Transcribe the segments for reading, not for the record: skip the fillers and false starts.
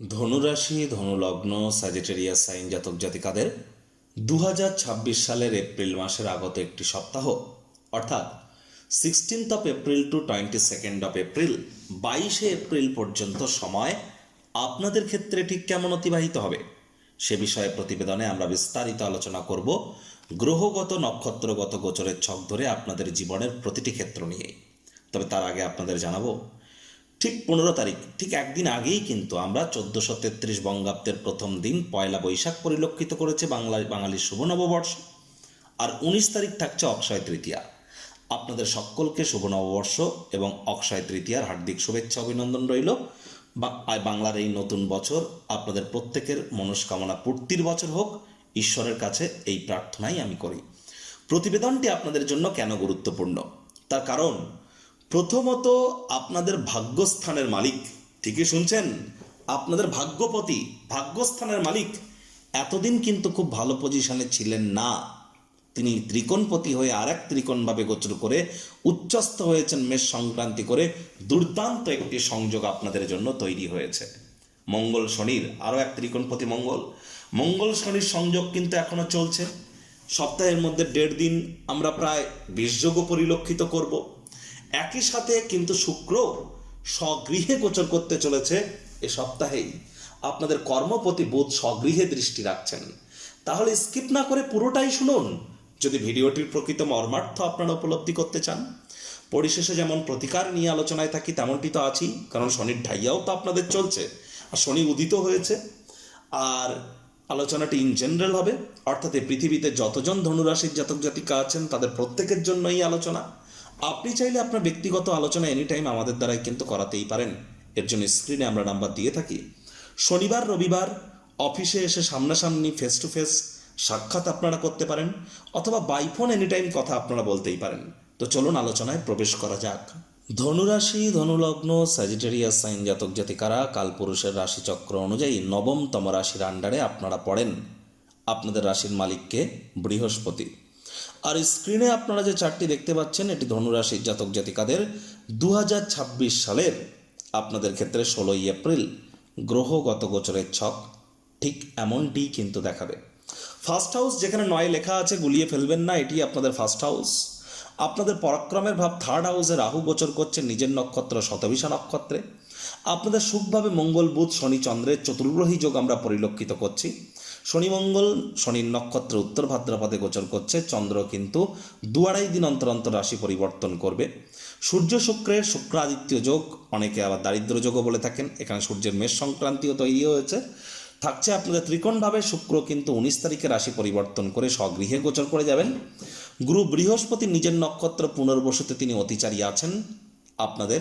ধনুরাশি, ধনুলগ্ন, Sagittarius sign জাতক জাতিকাদের 2026 সালের এপ্রিল মাসের আগত একটি সপ্তাহ অর্থাৎ 16th April to 22nd April 22শে এপ্রিল পর্যন্ত সময় আপনাদের ক্ষেত্রে ঠিক কেমন অতিবাহিত হবে সে বিষয়ে প্রতিবেদনে আমরা বিস্তারিত আলোচনা করব। গ্রহগত নক্ষত্রগত গোচরের ছক ধরে আপনাদের জীবনের প্রতিটি ক্ষেত্র নিয়েই। তবে তার আগে আপনাদের জানাবো, ঠিক 15 তারিখ, ঠিক একদিন আগেই কিন্তু আমরা 1433 বঙ্গাব্দের প্রথম দিন পয়লা বৈশাখ পরিলক্ষিত করেছে বাঙালির শুভ নববর্ষ। আর 19 তারিখ থাকছে অক্ষয় তৃতীয়া। আপনাদের সকলকে শুভ নববর্ষ এবং অক্ষয় তৃতীয়ার হার্দিক শুভেচ্ছা অভিনন্দন রইল। বাংলার এই নতুন বছর আপনাদের প্রত্যেকের মনস্কামনা পূর্তির বছর হোক, ঈশ্বরের কাছে এই প্রার্থনাই আমি করি। প্রতিবেদনটি আপনাদের জন্য কেন গুরুত্বপূর্ণ তার কারণ, প্রথমত আপনাদের ভাগ্যস্থানের মালিক, ঠিকই শুনছেন, আপনাদের ভাগ্যপতি, ভাগ্যস্থানের মালিক এতদিন কিন্তু খুব ভালো পজিশনে ছিলেন না। তিনি ত্রিকোণপতি হয়ে আর এক ত্রিকোণভাবে গোচর করে উচ্চস্থ হয়েছেন মেষ সংক্রান্তি করে। দুর্দান্ত একটি সংযোগ আপনাদের জন্য তৈরি হয়েছে। মঙ্গল শনির আরও এক ত্রিকোণপতি মঙ্গল শনির সংযোগ কিন্তু এখনো চলছে। সপ্তাহের মধ্যে 1.5 দিন আমরা প্রায় বিষযোগ পরিলক্ষিত করব। একই সাথে কিন্তু শুক্র স্বগৃহে গোচর করতে চলেছে এ সপ্তাহেই। আপনাদের কর্মপতি বুধ স্বগৃহে দৃষ্টি রাখছেন। তাহলে স্কিপ না করে পুরোটাই শুনুন যদি ভিডিওটির প্রকৃত মর্মার্থ আপনারা উপলব্ধি করতে চান। পরিশেষে যেমন প্রতিকার নিয়ে আলোচনায় থাকি তেমনটি তো আছেই, কারণ শনির ঢাইয়াও তো আপনাদের চলছে আর শনি উদিত হয়েছে। আর আলোচনাটি ইন জেনারেল হবে, অর্থাৎ এই পৃথিবীতে যতজন ধনুরাশির জাতক জাতিকা আছেন তাদের প্রত্যেকের জন্য এই আলোচনা। আপনি চাইলে আপনার ব্যক্তিগত আলোচনা এনি টাইম আমাদের দ্বারাই কিন্তু করাতেই পারেন। এর জন্য স্ক্রিনে আমরা নাম্বার দিয়ে থাকি। শনিবার রবিবার অফিসে এসে সামনাসামনি ফেস টু ফেস সাক্ষাৎ আপনারা করতে পারেন, অথবা বাইফোন এনি টাইম কথা আপনারা বলতেই পারেন। তো চলুন আলোচনায় প্রবেশ করা যাক। ধনুরাশি, ধনুলগ্ন, স্যাজিটেরিয়াস সাইন জাতক জাতিকারা কালপুরুষের রাশিচক্র অনুযায়ী নবমতম রাশির আন্ডারে আপনারা পড়েন। আপনাদের রাশির মালিককে বৃহস্পতি। আর স্ক্রিনে আপনারা যে চারটি দেখতে পাচ্ছেন এটি ধনুরাশির জাতক জাতিকাদের 2026 সালের আপনাদের ক্ষেত্রে 16ই এপ্রিল গ্রহগত গোচরের ছক ঠিক এমনটি কিন্তু দেখাবে। ফার্স্ট হাউস যেখানে 9 লেখা আছে গুলিয়ে ফেলবেন না, এটি আপনাদের ফার্স্ট হাউস। আপনাদের পরাক্রমের ভাব থার্ড হাউসে রাহু গোচর করছে নিজের নক্ষত্র শতভিষা নক্ষত্রে। আপনাদের সুখভাবে মঙ্গল বুধ শনি চন্দ্রের চতুর্গ্রহী যোগ আমরা পরিলক্ষিত করছি। শনি মঙ্গল শনির নক্ষত্র উত্তর ভাদ্রপদে গোচর করছে। চন্দ্র কিন্তু 2-2.5 দিন অন্তর অন্তর রাশি পরিবর্তন করবে। সূর্য শুক্রের শুক্রাদিত্য যোগ, অনেকে আবার দারিদ্র যোগও বলে থাকেন। এখানে সূর্যের মেষ সংক্রান্তিও তৈরি হয়েছে। থাকছে আপনাদের ত্রিকোণভাবে শুক্র কিন্তু 19 তারিখে রাশি পরিবর্তন করে স্বগৃহে গোচর করে যাবেন। গুরু বৃহস্পতি নিজের নক্ষত্র পুনর্বসুতে তিনি অতিচারী আছেন আপনাদের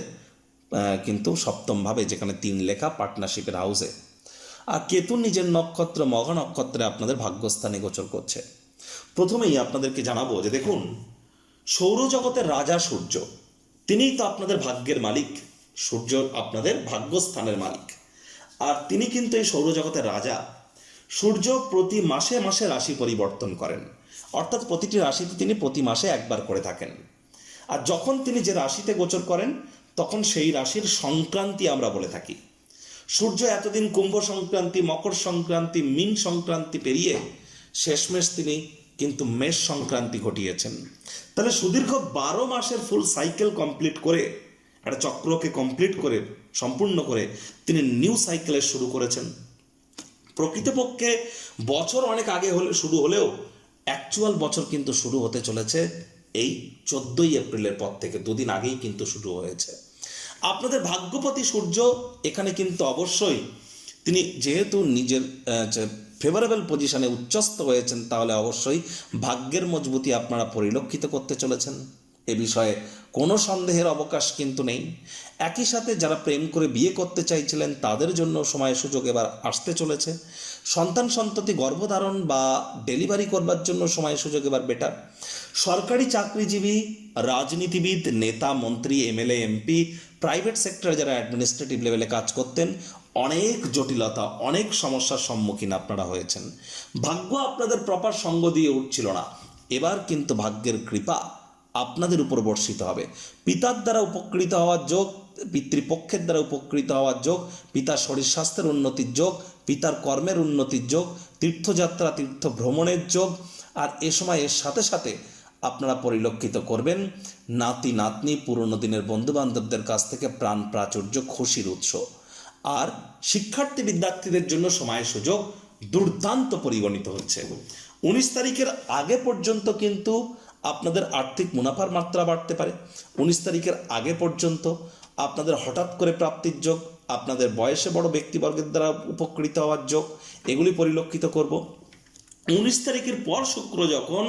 কিন্তু সপ্তমভাবে, যেখানে 3 লেখা পার্টনারশিপের হাউসে। আর কেতু নিজের নক্ষত্র মঘা নক্ষত্রে আপনাদের ভাগ্যস্থানে গোচর করছে। প্রথমেই আপনাদেরকে জানাবো যে দেখুন, সৌরজগতের রাজা সূর্য, তিনিই তো আপনাদের ভাগ্যের মালিক। সূর্য আপনাদের ভাগ্যস্থানের মালিক, আর তিনি কিন্তু এই সৌরজগতের রাজা। সূর্য প্রতি মাসে মাসে রাশি পরিবর্তন করেন, অর্থাৎ প্রতিটি রাশিতে তিনি প্রতি মাসে একবার করে থাকেন। আর যখন তিনি যে রাশিতে গোচর করেন তখন সেই রাশির সংক্রান্তি আমরা বলে থাকি। সূর্য এতদিন কুম্ভ সংক্রান্তি, মকর সংক্রান্তি, মীন সংক্রান্তি পেরিয়ে শেষমেশ তিনি কিন্তু মেষ সংক্রান্তি ঘটিয়েছেন। তাহলে সুদীর্ঘ 12 মাসের ফুল সাইকেল কমপ্লিট করে, একটা চক্রকে কমপ্লিট করে সম্পূর্ণ করে তিনি নিউ সাইকেলের শুরু করেছেন। প্রকৃতপক্ষে বছর অনেক আগে শুরু হলেও অ্যাকচুয়াল বছর কিন্তু শুরু হতে চলেছে এই 14ই এপ্রিলের পর থেকে। 2 দিন আগেই কিন্তু শুরু হয়েছে। আপনাদের ভাগ্যপতি সূর্য এখানে কিন্তু অবশ্যই তিনি যেহেতু নিজের ফেভারেবল পজিশনে উচ্চস্থ হয়েছেন, তাহলে অবশ্যই ভাগ্যের মজবুতি আপনারা পরিলক্ষিত করতে চলেছেন। এ বিষয়ে কোনো সন্দেহের অবকাশ কিন্তু নেই। একই সাথে যারা প্রেম করে বিয়ে করতে চাইছিলেন তাদের জন্য সময় সুযোগ এবার আসতে চলেছে। সন্তান সন্ততি গর্ভধারণ বা ডেলিভারি করবার জন্য সময় সুযোগ এবার বেটার। সরকারি চাকরিজীবী, রাজনীতিবিদ, নেতা, মন্ত্রী, এমএলএ, এমপি, প্রাইভেট সেক্টরে যারা অ্যাডমিনিস্ট্রেটিভ লেভেলে কাজ করতেন, অনেক জটিলতা, অনেক সমস্যার সম্মুখীন আপনারা হয়েছেন। ভাগ্য আপনাদের প্রপার সঙ্গ দিয়ে উঠছিল না। এবার কিন্তু ভাগ্যের কৃপা আপনাদের উপর বর্ষিত হবে। পিতার দ্বারা উপকৃত হওয়ার যোগ, পিতৃপক্ষের দ্বারা উপকৃত হওয়ার যোগ, পিতার শরীর স্বাস্থ্যের উন্নতির যোগ, পিতার কর্মের উন্নতির যোগ, তীর্থযাত্রা তীর্থ ভ্রমণের যোগ। আর এ সময় এর সাথে সাথে আপনারা পরিলক্ষিত করবেন নাতি নাতনি পুরনো দিনের বন্ধুবান্ধবদের কাছ থেকে প্রাণ প্রাচুর্য খুশির উৎস। আর শিক্ষার্থী বিদ্যার্থীদের জন্য সময় সুযোগ দুর্দান্ত পরিগণিত হচ্ছে। 19 তারিখের আগে পর্যন্ত কিন্তু আপনাদের আর্থিক মুনাফার মাত্রা বাড়তে পারে। 19 তারিখের আগে পর্যন্ত আপনাদের হঠাৎ করে প্রাপ্তির যোগ, আপনাদের বয়সে বড় ব্যক্তিবর্গের দ্বারা উপকৃত হওয়ার যোগ, এগুলি পরিলক্ষিত করব। 19 তারিখের পর শুক্র যখন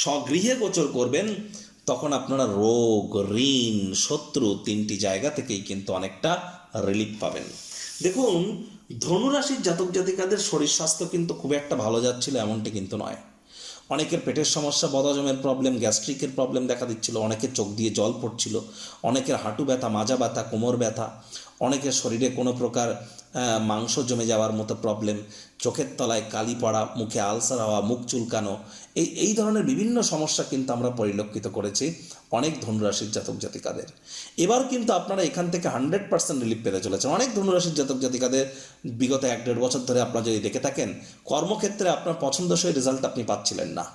স্বগৃহে গোচর করবেন, তখন আপনারা রোগ, ঋণ, শত্রু তিনটি জায়গা থেকেই কিন্তু অনেকটা রিলিফ পাবেন। দেখুন, ধনুরাশির জাতক জাতিকাদের শরীর স্বাস্থ্য কিন্তু খুব একটা ভালো যাচ্ছিল এমনটি কিন্তু নয়। অনেকের পেটের সমস্যা, বদহজমের প্রবলেম, গ্যাস্ট্রিকের প্রবলেম দেখা দিচ্ছিল, অনেকের চোখ দিয়ে জল পড়ছিল, অনেকের হাঁটু ব্যথা, মাজা ব্যথা, কোমর ব্যথা, অনেকের শরীরে কোনো প্রকার মাংস জমে যাওয়ার মতো প্রবলেম, চোখের তলায় কালি পড়া, মুখে আলসার হওয়া, মুখ চুলকানো, এই ধরনের বিভিন্ন সমস্যা কিন্তু আমরা পরিলক্ষিত করেছি অনেক ধনুরাশির জাতক জাতিকাদের। এবার কিন্তু আপনারা এখান থেকে 100% রিলিফ পেতে চলেছেন। অনেক ধনুরাশির জাতক জাতিকাদের বিগত 1-1.5 বছর ধরে আপনারা যদি দেখে থাকেন, কর্মক্ষেত্রে আপনার পছন্দসই রেজাল্ট আপনি পাচ্ছিলেন না।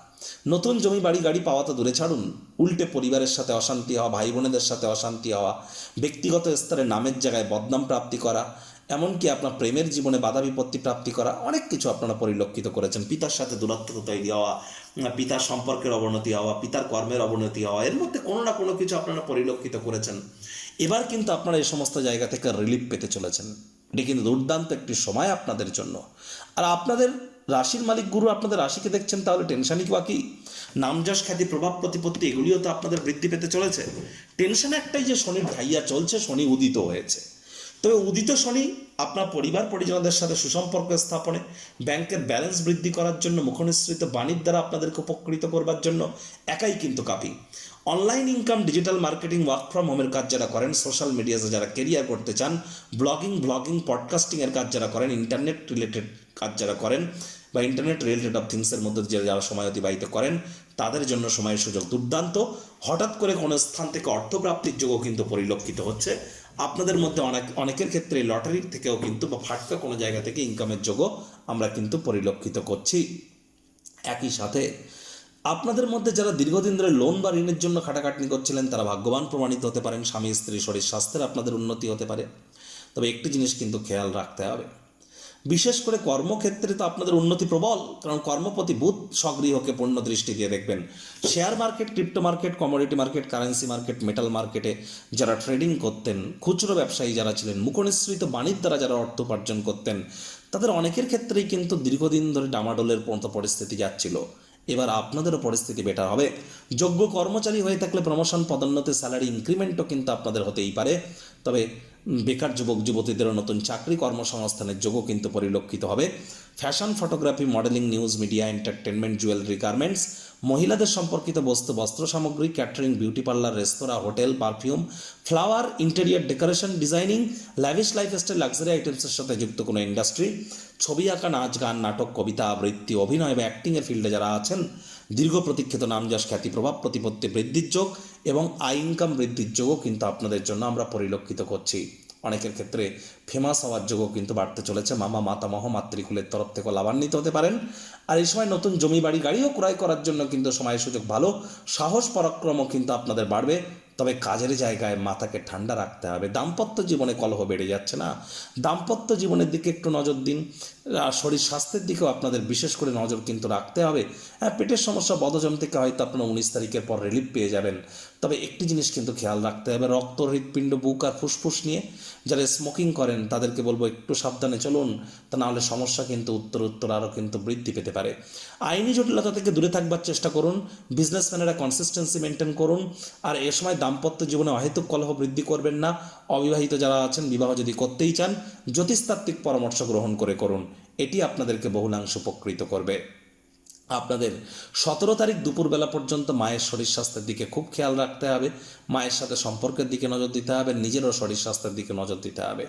নতুন জমি বাড়ি গাড়ি পাওয়া তো দূরে ছাড়ুন, উল্টে পরিবারের সাথে অশান্তি হওয়া, ভাই বোনেদের সাথে অশান্তি হওয়া, ব্যক্তিগত স্তরে নামের জায়গায় বদনাম প্রাপ্তি করা, এমনকি আপনার প্রেমের জীবনে বাধা বিপত্তি প্রাপ্তি করা, অনেক কিছু আপনারা পরিলক্ষিত করেছেন। পিতার সাথে দূরত্ব তৈরি হওয়া, পিতার সম্পর্কের অবনতি হওয়া, পিতার কর্মের অবনতি হওয়া, এর মধ্যে কোনো না কোনো কিছু আপনারা পরিলক্ষিত করেছেন। এবার কিন্তু আপনারা এই সমস্ত জায়গা থেকে রিলিফ পেতে চলেছেন। এটি কিন্তু দুর্দান্ত একটি সময় আপনাদের জন্য। আর আপনাদের রাশির মালিক গুরু আপনাদের রাশিকে দেখছেন, তাহলে টেনশনই বাকি। নামযশ, খ্যাতি, প্রভাব, প্রতিপত্তি এগুলিও তো আপনাদের বৃদ্ধি পেতে চলেছে। টেনশন একটাই যে শনির ঢাইয়া চলছে, শনি উদিত হয়েছে। তবে উদিত শনি আপনার পরিবার পরিজনদের সাথে সুসম্পর্ক স্থাপনে, ব্যাংকের ব্যালেন্স বৃদ্ধি করার জন্য, মুখনিসৃত বাণীর দ্বারা আপনাদেরকে উপকৃত করবার জন্য একাই কিন্তু কাফি। Online income, digital marketing, work from হোমের কাজ যারা করেন, সোশ্যাল মিডিয়াতে যারা কেরিয়ার করতে চান, ব্লগিং, পডকাস্টিংয়ের কাজ যারা করেন, ইন্টারনেট রিলেটেড কাজ যারা করেন বা ইন্টারনেট রিলেটেড অফ থিংসের মধ্যে যারা সময় অতিবাহিত করেন, তাদের জন্য সময়ের সুযোগ দুর্দান্ত। হঠাৎ করে কোনো স্থান থেকে অর্থপ্রাপ্তির যোগও কিন্তু পরিলক্ষিত হচ্ছে। আপনাদের মধ্যে অনেকের ক্ষেত্রে লটারির থেকেও কিন্তু বা ফাটকা কোনো জায়গা থেকে ইনকামের যোগও আমরা কিন্তু পরিলক্ষিত করছি। একই সাথে আপনাদের মধ্যে যারা দীর্ঘদিন ধরে লোন বা ঋণের জন্য খাটাখাটনি করছিলেন, তারা ভাগ্যবান প্রমাণিত হতে পারেন। স্বামী স্ত্রী শরীর স্বাস্থ্যের আপনাদের উন্নতি হতে পারে। তবে একটি জিনিস কিন্তু খেয়াল রাখতে হবে, বিশেষ করে কর্মক্ষেত্রে তো আপনাদের উন্নতি প্রবল, কারণ কর্মপতি বুধ স্বগৃহকে পূর্ণ দৃষ্টি দিয়ে দেখবেন। Share market, crypto market, commodity market, currency market, metal মার্কেটে যারা ট্রেডিং করতেন, খুচরো ব্যবসায়ী যারা ছিলেন, মুখনিসৃত বাণীর দ্বারা যারা অর্থ উপার্জন করতেন, তাদের অনেকের ক্ষেত্রেই কিন্তু দীর্ঘদিন ধরে ডামাডোলের মতো পরিস্থিতি যাচ্ছিল। এবার আপনাদেরও পরিস্থিতি বেটার হবে। যোগ্য কর্মচারী হয়ে থাকলে প্রমোশন, পদোন্নতি, স্যালারি ইনক্রিমেন্টও কিন্তু আপনাদের হতেই পারে। তবে বেকার যুবক যুবতীদেরও নতুন চাকরি কর্মসংস্থানের যোগও কিন্তু পরিলক্ষিত হবে। Fashion, photography, modelling, news media, entertainment, jewellery, garments, মহিলাদের সম্পর্কিত বস্তু, বস্ত্র সামগ্রী, ক্যাটারিং, বিউটি পার্লার, রেস্তোরাঁ, hotel, perfume, flower, interior decoration, designing, lavish lifestyle, luxury আইটেমসের সাথে যুক্ত কোনো ইন্ডাস্ট্রি, ছবি আঁকা, নাচ গান, নাটক, কবিতা আবৃত্তি, অভিনয় বা অ্যাক্টিংয়ের ফিল্ডে যারা আছেন, দীর্ঘ প্রতীক্ষিত নামযশ, খ্যাতি, প্রভাব, প্রতিপত্তি বৃদ্ধির যোগ এবং আয় ইনকাম বৃদ্ধির যোগও কিন্তু আপনাদের জন্য আমরা পরিলক্ষিত করছি। অনেকের ক্ষেত্রে ফেমাস হওয়ার যোগও কিন্তু বাড়তে চলেছে। মামা, মাতামহ, মাতৃকুলের তরফ থেকে লাভান্বিত হতে পারেন। আর এই সময় নতুন জমি বাড়ি গাড়িও ক্রয় করার জন্য কিন্তু সময় সুযোগ ভালো। সাহস পরাক্রমও কিন্তু আপনাদের বাড়বে। তবে কাজের জায়গায় মাথাকে ঠান্ডা রাখতে হবে। দাম্পত্য জীবনে কলহ বেড়ে যাচ্ছে না, দাম্পত্য জীবনের দিকে একটু নজর দিন। আর শরীর স্বাস্থ্যের দিকেও আপনাদের বিশেষ করে নজর কিন্তু রাখতে হবে। হ্যাঁ, পেটের সমস্যা, বদহজম থেকে হয়তো আপনারা 19 তারিখের পর রিলিফ পেয়ে যাবেন। তবে একটি জিনিস কিন্তু খেয়াল রাখতে হবে, রক্ত, হৃৎপিণ্ড, বুক আর ফুসফুস নিয়ে যারা স্মোকিং করেন তাদেরকে বলবো একটু সাবধানে চলুন, তা নাহলে সমস্যা কিন্তু উত্তর আরও কিন্তু বৃদ্ধি পেতে পারে। আইনি জটিলতা থেকে দূরে থাকবার চেষ্টা করুন। বিজনেসম্যানেরা কনসিস্টেন্সি মেনটেন করুন। আর এ সময় দাম্পত্য জীবনে অহেতুক কলহ বৃদ্ধি করবেন না। অবিবাহিত যারা আছেন, বিবাহ যদি করতেই চান, জ্যোতিষতাত্ত্বিক পরামর্শ গ্রহণ করে করুন। এটি আপনাদেরকে বহুলাংশ উপকৃত করবে। আপনাদের 17 তারিখ দুপুরবেলা পর্যন্ত মায়ের শরীর স্বাস্থ্যের দিকে খুব খেয়াল রাখতে হবে। মায়ের সাথে সম্পর্কের দিকে নজর দিতে হবে, নিজেরও শরীর স্বাস্থ্যের দিকে নজর দিতে হবে।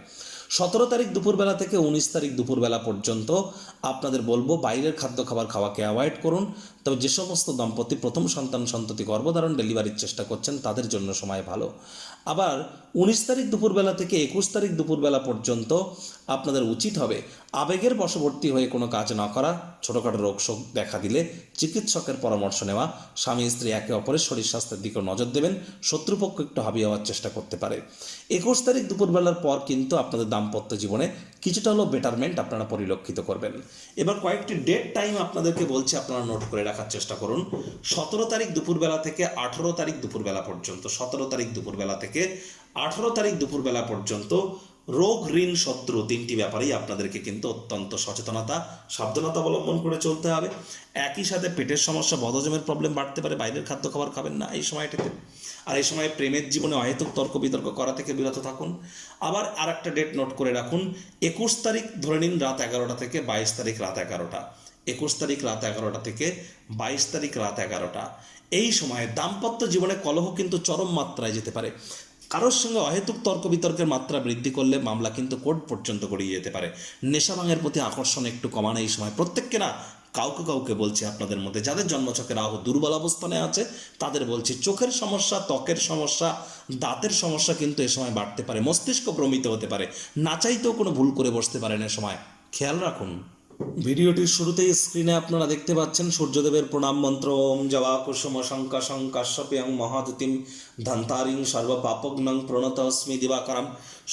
17 তারিখ দুপুরবেলা থেকে 19 তারিখ দুপুরবেলা পর্যন্ত আপনাদের বলবো বাইরের খাদ্য খাবার খাওয়াকে অ্যাভয়েড করুন। তবে যে সমস্ত দম্পতি প্রথম সন্ততি গর্ভধারণ ডেলিভারির চেষ্টা করছেন তাদের জন্য সময় ভালো। আবার 19 তারিখ দুপুরবেলা থেকে 21 তারিখ দুপুরবেলা পর্যন্ত আপনাদের উচিত হবে আবেগের বশবর্তী হয়ে কোনো কাজ না করা। ছোটোখাটো রোগ শোক দেখা দিলে চিকিৎসকের পরামর্শ নেওয়া। স্বামী স্ত্রী একে অপরের শরীর স্বাস্থ্যের দিকেও নজর দেবেন। শত্রুপক্ষ একটু হাবি হওয়ার চেষ্টা করতে পারে। 21 তারিখ দুপুরবেলার পর কিন্তু আপনাদের দাম্পত্য জীবনে কিছুটা হলেও বেটারমেন্ট আপনারা পরিলক্ষিত করবেন। এবার কয়েকটি ডেট টাইম আপনাদেরকে বলছি, আপনারা নোট করে রাখার চেষ্টা করুন। 17 তারিখ দুপুরবেলা থেকে 18 তারিখ দুপুরবেলা পর্যন্ত, 17 তারিখ দুপুরবেলা থেকে 18 তারিখ দুপুরবেলা পর্যন্ত রোগ, ঋণ, শত্রু তিনটি ব্যাপারেই আপনাদেরকে কিন্তু অত্যন্ত সচেতনতা, সাবধানতা অবলম্বন করে চলতে হবে। একই সাথে পেটের সমস্যা, বদহজমের প্রবলেম বাড়তে পারে, বাইরের খাদ্য খাবার খাবেন না এই সময়টাতে। আর এই সময় প্রেমের জীবনে অহেতুক তর্ক বিতর্ক করা থেকে বিরত থাকুন। আবার আর একটা ডেট নোট করে রাখুন, 21 তারিখ ধরে নিন রাত 11টা থেকে 22 তারিখ রাত 11টা, 21 তারিখ রাত 11টা থেকে 22 তারিখ রাত 11টা। এই সময়ে দাম্পত্য জীবনে কলহ কিন্তু চরম মাত্রায় যেতে পারে। কারোর সঙ্গে অহেতুক তর্ক বিতর্কের মাত্রা বৃদ্ধি করলে মামলা কিন্তু কোর্ট পর্যন্ত গড়িয়ে যেতে পারে। নেশা ভাঙের প্রতি আকর্ষণ একটু কমানো এই সময়। প্রত্যেককে না, কাউকে বলছি আপনাদের মধ্যে যাদের জন্মছকে রাহু দুর্বল অবস্থানে আছে তাদের বলছি, চোখের সমস্যা, ত্বকের সমস্যা, দাঁতের সমস্যা কিন্তু এ সময় বাড়তে পারে। মস্তিষ্ক ভ্রমিত হতে পারে, না চাইতেও কোনো ভুল করে বসতে পারেন এ সময়, খেয়াল রাখুন। ভিডিওটির শুরুতেই স্ক্রিনে আপনারা দেখতে পাচ্ছেন সূর্যদেবের প্রণাম মন্ত্র। ওম জবা কুসুম শঙ্কাশং কাশ্যপেয়ং মহাদতিম ধান্তারিং সর্বপাপগ্নং প্রণতস্মি দিবাকরম।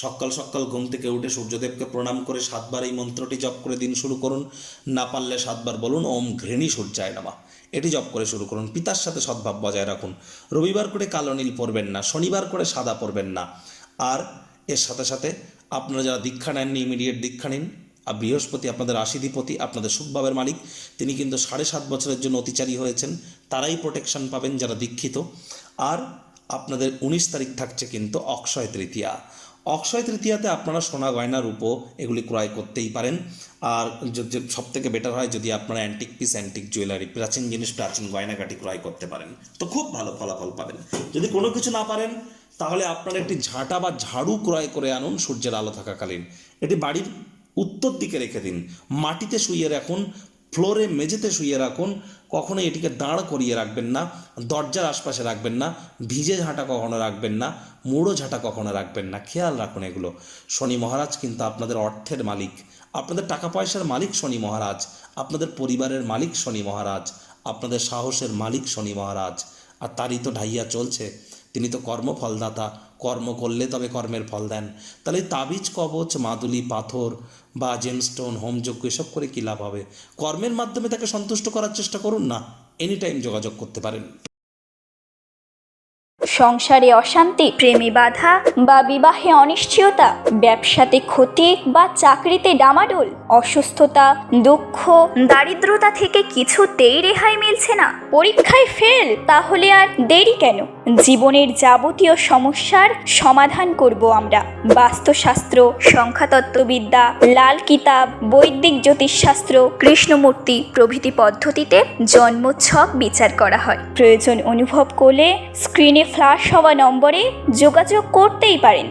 সকাল সকাল ঘুম থেকে উঠে সূর্যদেবকে প্রণাম করে 7 বার এই মন্ত্রটি জপ করে দিন শুরু করুন। না পারলে 7 বার বলুন ওম ঘৃণী সূর্যায় নমঃ, এটি জপ করে শুরু করুন। পিতার সাথে সদ্ভাব বজায় রাখুন। রবিবার করে কালো নীল পরবেন না, শনিবার করে সাদা পরবেন না। আর এর সাথে সাথে আপনারা যারা দীক্ষা নেননি ইমিডিয়েট দীক্ষা নিন। আর বৃহস্পতি আপনাদের রাশিধিপতি, আপনাদের সুখভাবের মালিক, তিনি কিন্তু 7.5 বছরের জন্য অতিচারী হয়েছেন, তারাই প্রোটেকশন পাবেন যারা দীক্ষিত। আর আপনাদের 19 তারিখ থাকছে কিন্তু অক্ষয় তৃতীয়া। অক্ষয় তৃতীয়াতে আপনারা সোনা গয়না রূপো এগুলি ক্রয় করতেই পারেন। আর সব থেকে বেটার হয় যদি আপনারা অ্যান্টিক পিস, অ্যান্টিক জুয়েলারি, প্রাচীন জিনিস, প্রাচীন গয়নাগাটি ক্রয় করতে পারেন, তো খুব ভালো ফলাফল পাবেন। যদি কোনো কিছু না পারেন তাহলে আপনারা একটি ঝাঁটা বা ঝাড়ু ক্রয় করে আনুন সূর্যের আলো থাকাকালীন। এটি বাড়ির উত্তর দিকে রেখে দিন, মাটিতে শুইয়ে রাখুন, ফ্লোরে মেঝেতে শুইয়ে রাখুন। কখনোই এটিকে দাঁড় করিয়ে রাখবেন না, দরজার আশপাশে রাখবেন না, ভিজে ঝাঁটা কখনো রাখবেন না, মুড়ো ঝাঁটা কখনো রাখবেন না, খেয়াল রাখুন এগুলো। শনি মহারাজ কিন্তু আপনাদের অর্থের মালিক, আপনাদের টাকা পয়সার মালিক শনি মহারাজ, আপনাদের পরিবারের মালিক শনি মহারাজ, আপনাদের সাহসের মালিক শনি মহারাজ। আর তারই তো ঢাইয়া চলছে, তিনি তো কর্মফলদাতা, কর্ম করলে তবে কর্মের ফল দেন। তাহলে তাবিজ, কবচ, মাদুলি, পাথর বা জেমস্টোন, হোমযজ্ঞ এসব করে কী লাভ হবে? কর্মের মাধ্যমে তাকে সন্তুষ্ট করার চেষ্টা করুন না। এনি টাইম যোগাযোগ করতে পারেন। সংসারে অশান্তি, প্রেমে বাধা বা বিবাহে অনিশ্চয়তা, ব্যবসাতে ক্ষতি বা চাকরিতে ডামাডোল, অসুস্থতা, দুঃখ, দারিদ্রতা থেকে কিছুতেই রেহাই মিলছে না, পরীক্ষায় ফেল, তাহলে আর দেরি কেন? জীবনের যাবতীয় সমস্যার সমাধান করব আমরা। বাস্তুশাস্ত্র, সংখ্যাতত্ত্ববিদ্যা, লাল কিতাব, বৈদিক জ্যোতিষশাস্ত্র, কৃষ্ণমূর্তি প্রভৃতি পদ্ধতিতে জন্মছক বিচার করা হয়। প্রয়োজন অনুভব করলে স্ক্রিনে ফ্ল্যাশ হওয়া নম্বরে যোগাযোগ করতেই পারেন।